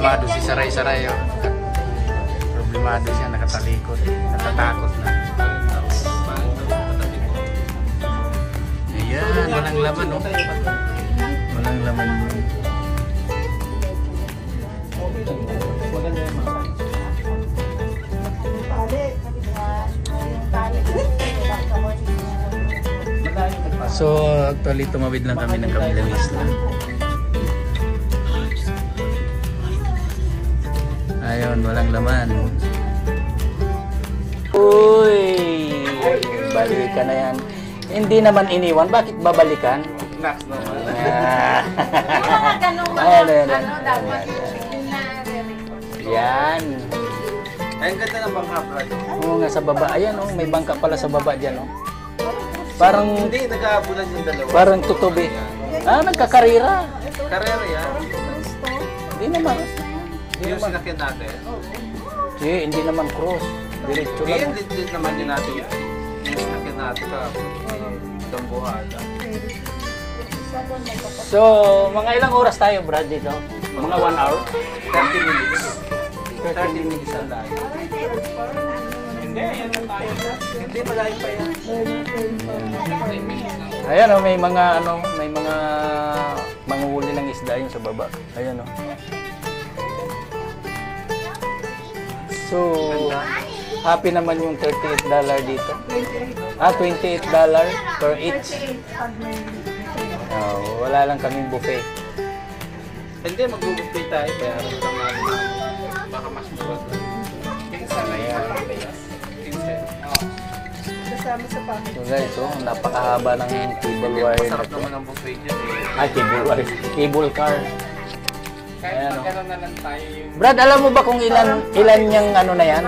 problemado si Saray-Saray. Oh. Problemado siya, nakatalikod. Natatakot na. Ayan, walang laman, oh. Walang laman yun. So, actually, tumawid lang kami ng kabilang isla. Ayun, walang laman. Uy! Balikan na yan. Hindi naman iniwan. Bakit babalikan? Next naman. Yan. Ang ganda ng bangka, Brad. Oo nga, sa baba. Ayan, oh, may bangka pala sa baba dyan. Oh. Parang... Hindi, nag-aabulan yung dalawa. Parang tutubi. Ah, nagkakarira. Karera yan. Hindi naman. Yung sinakyan natin. Hindi naman cross. Diretso Hindi, lang. legit naman yun natin. Yung sinakyan natin ka. Dambuhada. So, mga ilang oras tayo, Brad, dito? Mga 1 hour? 30 minutes. 30 minutes ang lahat. Hindi, yan lang tayo. Hindi, malayo pa yan. Ayan, oh, may mga manguhuli ng isda yun sa baba. Ayan, oh. So, happy naman yung $38 dito. Ah, $28 per each. Oh, wala lang kaming buffet. Hindi, mag-buffet tayo. Kaya lang namin. Baka mas mura. Pinsan na yan. Pinsan. Kasama sa pamilya. So guys, oh, napakahaba ng cable wire. Masarap naman ang buffet niya. Ah, cable wire. Cable car. Kahit magkaroon na lang tayo yung... Brad, alam mo ba kung ilan yung ano na yan?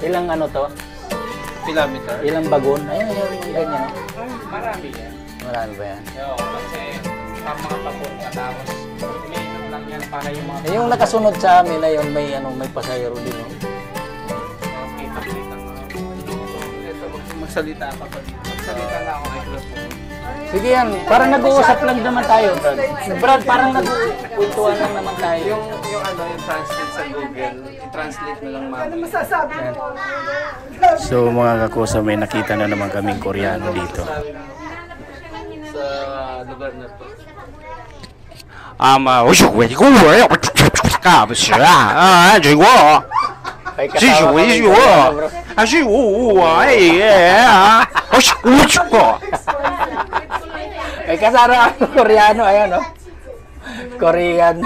Ilang ano to? Kilometer? Ilang bagon? Ayan, ganyan. Marami yan. Marami ba yan? Oo, kasi ang mga tapon na tapos minum lang yan para yung mga... Yung nakasunod sa amin na yun, may pasayro din. Oh. Kita-kita nga. Ito, magsalita ka pa dito. Magsalita nga ako microphone. Sige yan, parang nag-uusap lang naman tayo, Brad. Brad, parang nag-uusap lang naman tayo. Yung translate sa Google, i-translate na lang mamaya. So mga kakusa, may nakita na naman kaming Koreano dito. Sa lugar na to. 我是我的公文要不干不是啊结果是我是我还是我我是我 May kasara ang Koreano, ayan, oh. Korean.